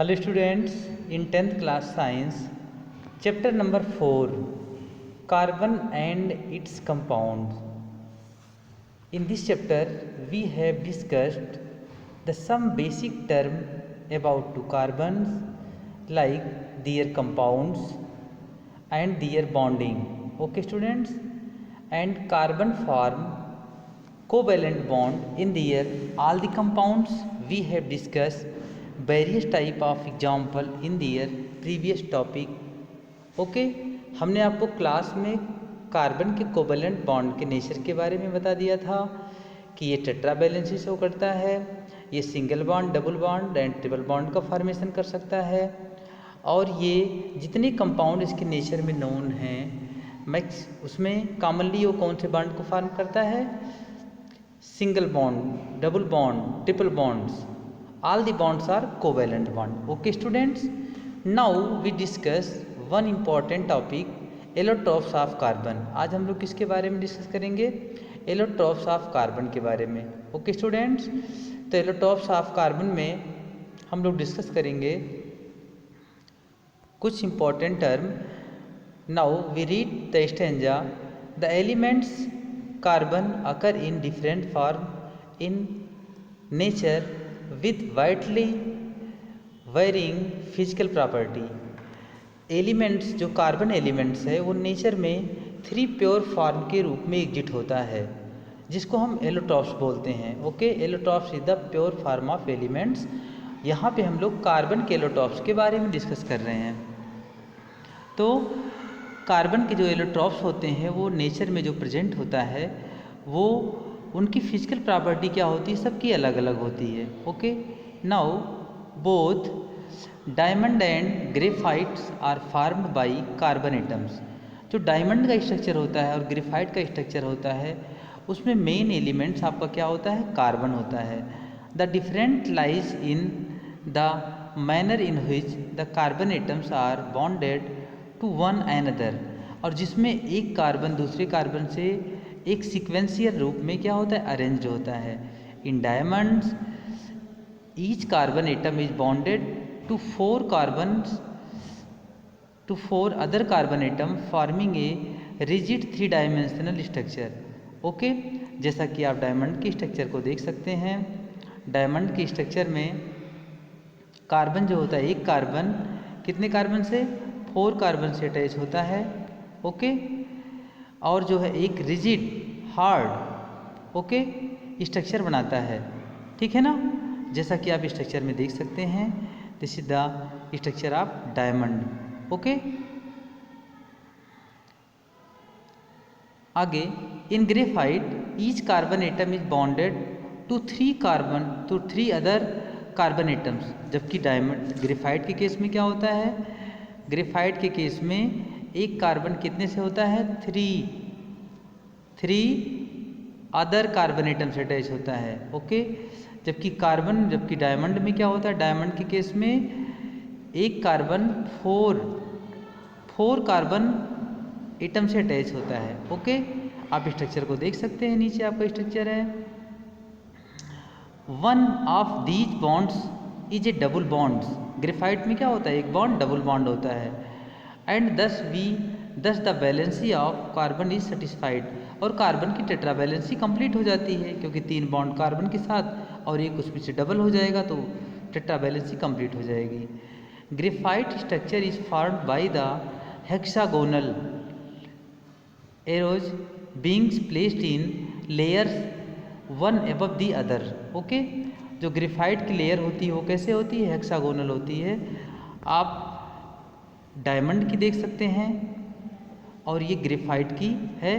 Hello students, in 10th class science, chapter number 4, carbon and its compounds. In this chapter, we have discussed some basic term about two carbons like their compounds and their bonding. Okay students, and carbon form covalent bond in their all the compounds. We have discussed various type of example in their previous topic. Okay हमने आपको class में carbon के covalent bond के nature के बारे में बता दिया था कि ये टेट्रा वैलेंसी शो करता है, ये single bond, double bond and triple bond का फॉर्मेशन कर सकता है, और ये जितने कंपाउंड इसके नेचर में नोन हैं मैक्स उसमें कॉमनली वो कौन से बॉन्ड को फॉर्म करता है, single bond, double bond, triple bonds, all the bonds are covalent bond. Okay students, now we discuss one important topic, allotropes of carbon. आज हम लोग किसके बारे में डिस्कस करेंगे, allotropes of carbon के बारे में. ओके स्टूडेंट्स, तो allotropes of carbon में हम लोग डिस्कस करेंगे कुछ important term. Now we read the stanza. The elements carbon occur in different form in nature with widely varying physical property. Elements जो कार्बन एलिमेंट्स है वो नेचर में 3 प्योर फॉर्म के रूप में एग्जिट होता है जिसको हम एलोट्रॉप्स बोलते हैं. Okay, allotropes is the pure form of elements. यहाँ पे हम लोग कार्बन के एलोट्रॉप्स के बारे में डिस्कस कर रहे हैं. तो कार्बन के जो एलोट्रॉप्स होते हैं वो नेचर में जो प्रेजेंट होता है वो उनकी फिजिकल प्रॉपर्टी क्या होती है, सबकी अलग अलग होती है. Okay, now both diamond and graphites are formed by carbon atoms. जो डायमंड का स्ट्रक्चर होता है और ग्रेफाइट का स्ट्रक्चर होता है उसमें मेन एलिमेंट्स आपका क्या होता है, कार्बन होता है. The different lies in the manner in which the carbon atoms are bonded to one another. और जिसमें एक कार्बन दूसरे कार्बन से एक सीक्वेंशियल रूप में क्या होता है, अरेंज होता है. In diamonds each carbon atom is bonded to 4 carbons to 4 other carbon atom forming a rigid 3 dimensional structure. Okay, जैसा कि आप डायमंड के स्ट्रक्चर को देख सकते हैं. डायमंड के स्ट्रक्चर में कार्बन जो होता है, एक कार्बन कितने कार्बन से, 4 कार्बन से अटैच होता है. ओके, और जो है एक रिजिड हार्ड ओके स्ट्रक्चर बनाता है. ठीक है ना, जैसा कि आप स्ट्रक्चर में देख सकते हैं. This is the structure of diamond. Okay, आगे in graphite each carbon atom is bonded to 3 other carbon atoms. जबकि डायमंड ग्रेफाइट के केस में क्या होता है, ग्रेफाइट के केस में एक कार्बन कितने से होता है, 3 अदर कार्बन एटम से अटैच होता है. ओके, जबकि डायमंड में क्या होता है, डायमंड के केस में एक कार्बन 4 कार्बन एटम से अटैच होता है. ओके, आप स्ट्रक्चर को देख सकते हैं, नीचे आपका स्ट्रक्चर है. One of these bonds is A double bonds. Graphite में क्या होता है, एक बॉन्ड डबल बॉन्ड होता है. एंड दस the valency of carbon is satisfied. और कार्बन की टेट्रा वैलेंसी कंप्लीट हो जाती है क्योंकि 3 बॉन्ड कार्बन के साथ और एक उसमें से डबल हो जाएगा तो टेट्रा वैलेंसी कंप्लीट हो जाएगी. Graphite structure is formed by the hexagonal arrows being placed in layers one above the other. Okay, जो ग्रेफाइट की लेयर होती है वो कैसे होती है, हेक्सागोनल होती है. आप डायमंड की देख सकते हैं और ये ग्रेफाइट की है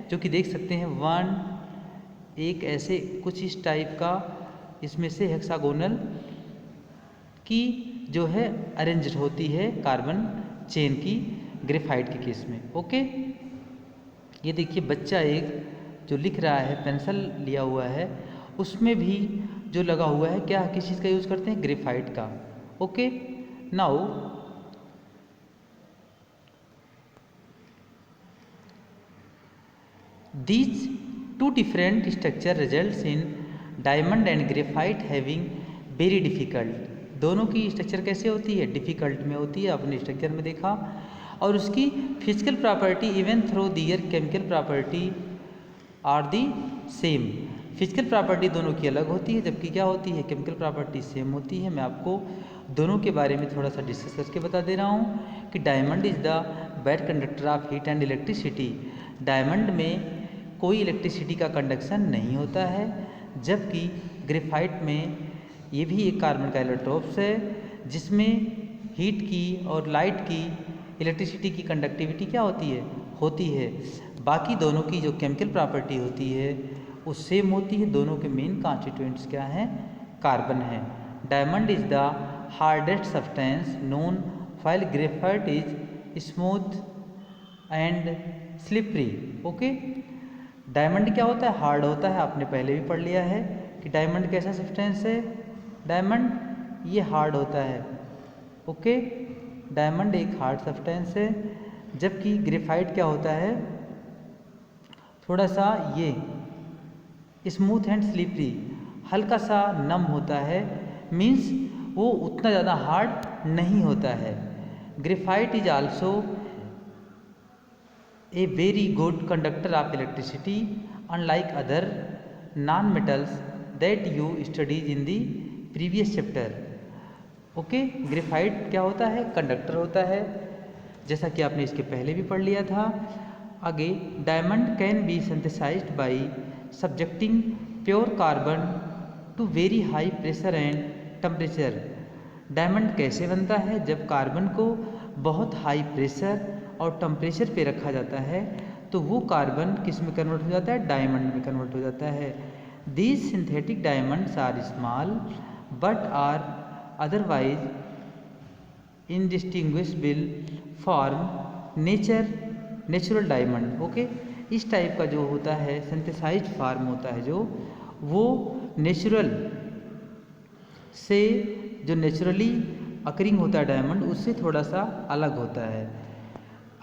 जो कि देख सकते हैं 1 एक ऐसे कुछ इस टाइप का इसमें से हेक्सागोनल की जो है अरेंज होती है कार्बन चेन की ग्रेफाइट के केस में. ओके, ये देखिए बच्चा एक जो लिख रहा है, पेंसिल लिया हुआ है, उसमें भी जो लगा हुआ है क्या, किस चीज़ का यूज़ करते हैं, ग्रेफाइट का. Okay, now these 2 different structure results in diamond and graphite having very difficult दोनों की स्ट्रक्चर कैसे होती है, डिफ़िकल्ट में होती है, अपने स्ट्रक्चर में देखा। और उसकी physical property even though their chemical property are the same. Physical property दोनों की अलग होती है, जबकि क्या होती है, केमिकल प्रॉपर्टी सेम होती है। मैं आपको दोनों के बारे में थोड़ा सा डिस्कस करके बता दे रहा हूँ कि diamond is the best conductor of heat and electricity. Diamond में कोई इलेक्ट्रिसिटी का कंडक्शन नहीं होता है, जबकि ग्रेफाइट में ये भी एक कार्बन का एलोट्रोप्स है, जिसमें हीट की और लाइट की इलेक्ट्रिसिटी की कंडक्टिविटी क्या होती है। बाकी दोनों की जो केमिकल प्रॉपर्टी होती है वो सेम होती है। दोनों के मेन कॉन्स्टिट्यूएंट्स क्या हैं, कार्बन है। Diamond is the hardest substance known while graphite is smooth and slippery. Okay, diamond क्या होता है, हार्ड होता है। आपने पहले भी पढ़ लिया है कि डायमंड कैसा सब्सटेंस है, डायमंड ये हार्ड होता है। ओके, डायमंड एक हार्ड सब्सटेंस है, जबकि ग्रेफाइट क्या होता है, थोड़ा सा ये स्मूथ एंड स्लिपरी, हल्का सा नम होता है, मीन्स वो उतना ज़्यादा हार्ड नहीं होता है। Graphite is also a very good conductor of electricity unlike other non metals that you studies in the previous chapter. Okay, graphite क्या होता है, कंडक्टर होता है, जैसा कि आपने इसके पहले भी पढ़ लिया था। आगे, diamond can be synthesized by subjecting pure carbon to very high pressure and temperature. Diamond कैसे बनता है, जब कार्बन को बहुत हाई प्रेशर और टेम्परेचर पे रखा जाता है तो वो कार्बन किस में कन्वर्ट हो जाता है, डायमंड में कन्वर्ट हो जाता है। These synthetic diamonds are small but are otherwise indistinguishable form natural diamond. Okay, इस टाइप का जो होता है सिंथेसाइज्ड फॉर्म होता है जो, वो नेचुरल से, जो नेचुरली अकरिंग होता है डायमंड, उससे थोड़ा सा अलग होता है।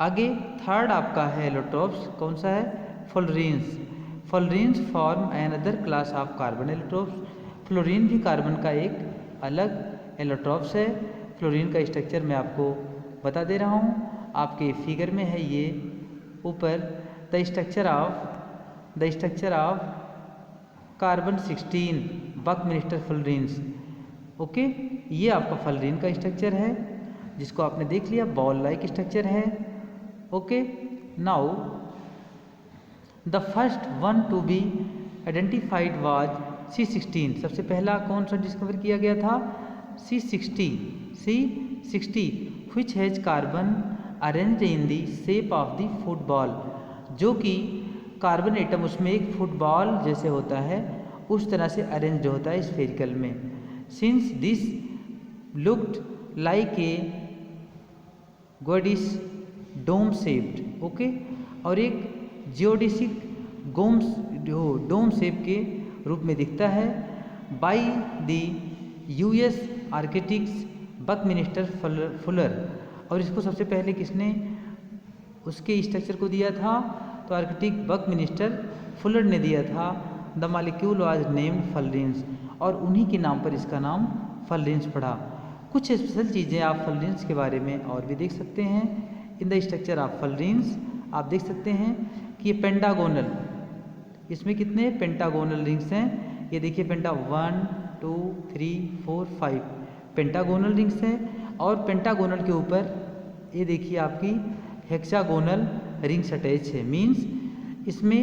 आगे थर्ड आपका है एलोट्रोप्स, कौन सा है, fullerenes. Fullerenes form another class of carbon allotropes. Fullerene भी कार्बन का एक अलग एलोट्रोप्स है। फ्लोरीन का स्ट्रक्चर मैं आपको बता दे रहा हूँ, आपके फिगर में है ये ऊपर, the structure of carbon 16 Buckminster fluorines. Okay, ये आपका फ्लोरीन का स्ट्रक्चर है, जिसको आपने देख लिया, बॉल लाइक स्ट्रक्चर है। Okay, now the first one to be identified was C16। सबसे पहला कौन सा डिस्कवर किया गया था, C60 which has carbon arranged in the shape of the football. जो कि कार्बन एटम उसमें एक फुटबॉल जैसे होता है, उस तरह से अरेंज्ड होता है स्फेरिकल में। Since this looked like a geodesic dome shaped. Okay, और एक जियोडिसिक डोम शेप के रूप में दिखता है। By the US architects Buckminster Fuller. और इसको सबसे पहले किसने उसके स्ट्रक्चर को दिया था, तो आर्किटेक्ट बकमिंस्टर फुलर ने दिया था। The molecule was named fluorines, और उन्हीं के नाम पर इसका नाम फ्लोरीन्स पड़ा। कुछ स्पेशल चीज़ें आप फ्लोरीन्स के बारे में और भी देख सकते हैं। In the structure of fluorines आप देख सकते हैं कि ये पेंटागोनल, इसमें कितने पेंटागोनल रिंग्स हैं, ये देखिए 1 2 3 4 5 पेंटागोनल रिंग्स हैं। और पेंटागोनल के ऊपर ये देखिए आपकी हेक्सागोनल रिंग्स अटैच है। मीन्स इसमें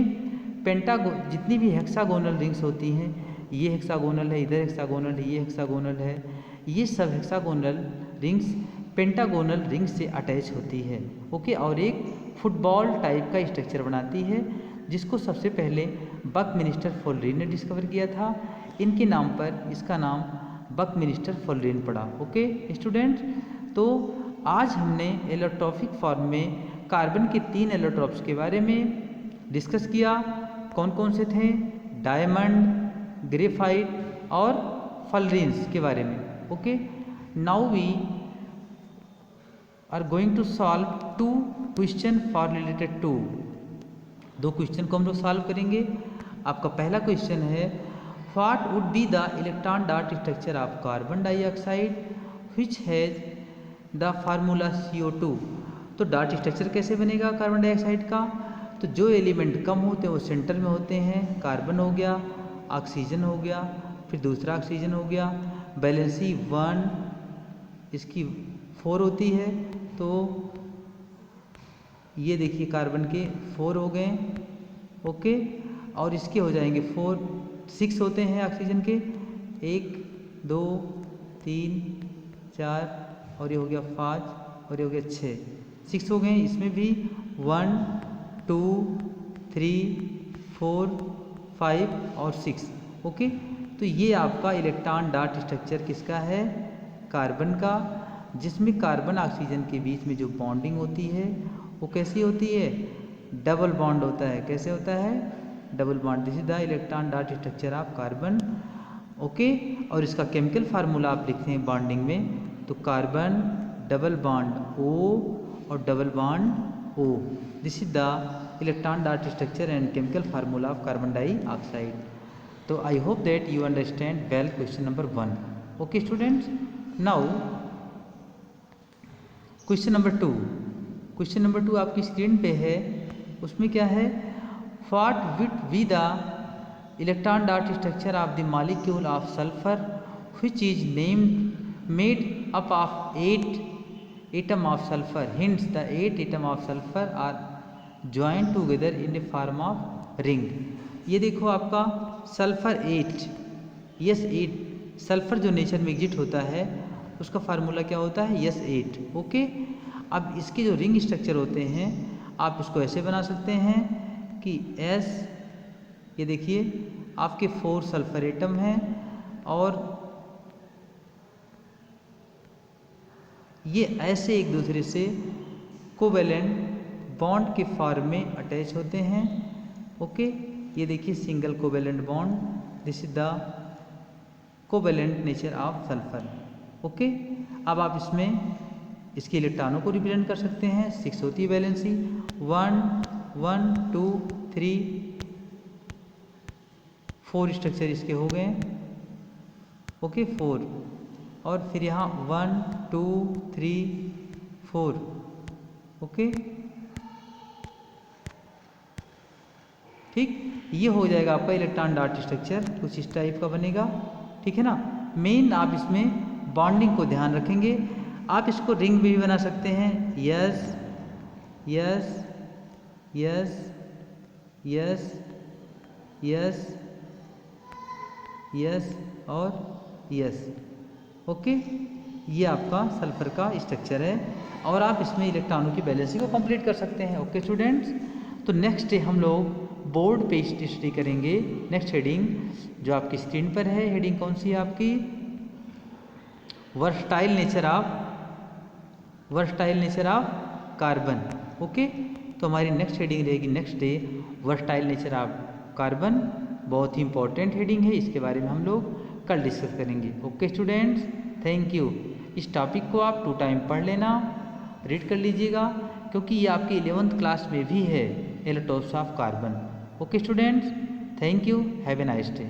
जितनी भी हेक्सागोनल रिंग्स होती हैं, ये हेक्सागोनल है, इधर हेक्सागोनल है, ये हेक्सागोनल है, ये सब हेक्सागोनल रिंग्स पेंटागोनल रिंग्स से अटैच होती है। ओके, और एक फुटबॉल टाइप का स्ट्रक्चर बनाती है, जिसको सबसे पहले बकमिंस्टर फ्लोरीन ने डिस्कवर किया था। इनके नाम पर इसका नाम बकमिंस्टर फ्लोरीन पड़ा। ओके स्टूडेंट्स, तो आज हमने एलोट्रॉपिक फॉर्म में कार्बन के 3 एलोट्रॉप्स के बारे में डिस्कस किया। कौन कौन से थे, डायमंड, ग्रेफाइट और फ्लोरीन्स के बारे में। Okay, now we are going to solve 2 question for related to. 2 question को हम लोग सॉल्व करेंगे। आपका पहला क्वेश्चन है, what would be the electron dot structure of carbon dioxide which has the formula CO2। तो डॉट स्ट्रक्चर कैसे बनेगा कार्बन डाइऑक्साइड का? तो जो एलिमेंट कम होते हैं वो सेंटर में होते हैं। कार्बन हो गया, ऑक्सीजन हो गया, फिर दूसरा ऑक्सीजन हो गया, वैलेंसी 1, इसकी 4 होती है। तो ये देखिए कार्बन के 4 हो गए, ओके। और इसके हो जाएंगे 6 होते हैं ऑक्सीजन के, 1 2 3 4 और ये हो गया 5 और ये हो गया 6 हो गए। इसमें भी 1 2 3 4 5 और 6, ओके। तो ये आपका इलेक्ट्रॉन डॉट स्ट्रक्चर किसका है? कार्बन का, जिसमें कार्बन ऑक्सीजन के बीच में जो बॉन्डिंग होती है वो कैसी होती है? डबल बॉन्ड होता है। कैसे होता है? Double bond. This is the electron dot structure of carbon, okay. और इसका केमिकल फार्मूला आप लिखते हैं बॉन्डिंग में, तो कार्बन डबल बॉन्ड O और double bond O। This is the electron dot structure and chemical formula of carbon dioxide. तो I hope that you understand well question number 1, okay students. Now question number 2। Question number 2 आपकी screen पे है। उसमें क्या है? What would be the electron dot structure of the molecule of sulphur which is named made up of 8 atom of sulphur. Hints the 8 atom of sulphur are joint together in the form of ring. ये देखो आपका sulphur 8, yes 8, sulphur जो nature में exit होता है उसका formula क्या होता है? Yes 8, okay. अब इसके जो रिंग स्ट्रक्चर होते हैं आप इसको ऐसे बना सकते हैं कि S, ये देखिए आपके 4 सल्फर एटम हैं और ये ऐसे एक दूसरे से कोवेलेंट बॉन्ड के फॉर्म में अटैच होते हैं, ओके। ये देखिए single covalent bond, this is the covalent nature of sulphur, okay. अब आप इसमें इसके इलेक्ट्रॉनों को रिप्रेजेंट कर सकते हैं। 6 होती है वैलेंसी, 1 1 2 3 4 स्ट्रक्चर इसके हो गए, ओके 4। और फिर यहाँ 1 2 3 4, ओके ठीक। ये हो जाएगा आपका इलेक्ट्रॉन डॉट स्ट्रक्चर, कुछ इस टाइप का बनेगा, ठीक है ना। मेन आप इसमें बॉन्डिंग को ध्यान रखेंगे। आप इसको रिंग भी बना सकते हैं, yes yes yes yes yes yes और यस, ओके। ये आपका सल्फर का स्ट्रक्चर है और आप इसमें इलेक्ट्रॉनों की बैलेंसिंग को कंप्लीट कर सकते हैं, ओके स्टूडेंट्स। तो नेक्स्ट डे हम लोग बोर्ड पे स्टडी करेंगे। नेक्स्ट हेडिंग जो आपकी स्क्रीन पर है, हेडिंग कौन सी है आपकी? Versatile nature of carbon, okay. तो हमारी नेक्स्ट हेडिंग रहेगी next day versatile nature of carbon. बहुत ही इंपॉर्टेंट हेडिंग है, इसके बारे में हम लोग कल डिस्कस करेंगे, ओके स्टूडेंट्स। Thank you. इस टॉपिक को आप 2 टाइम पढ़ लेना, रीड कर लीजिएगा, क्योंकि ये आपकी 11th क्लास में भी है, atoms of carbon, okay students. Thank you, have a nice day.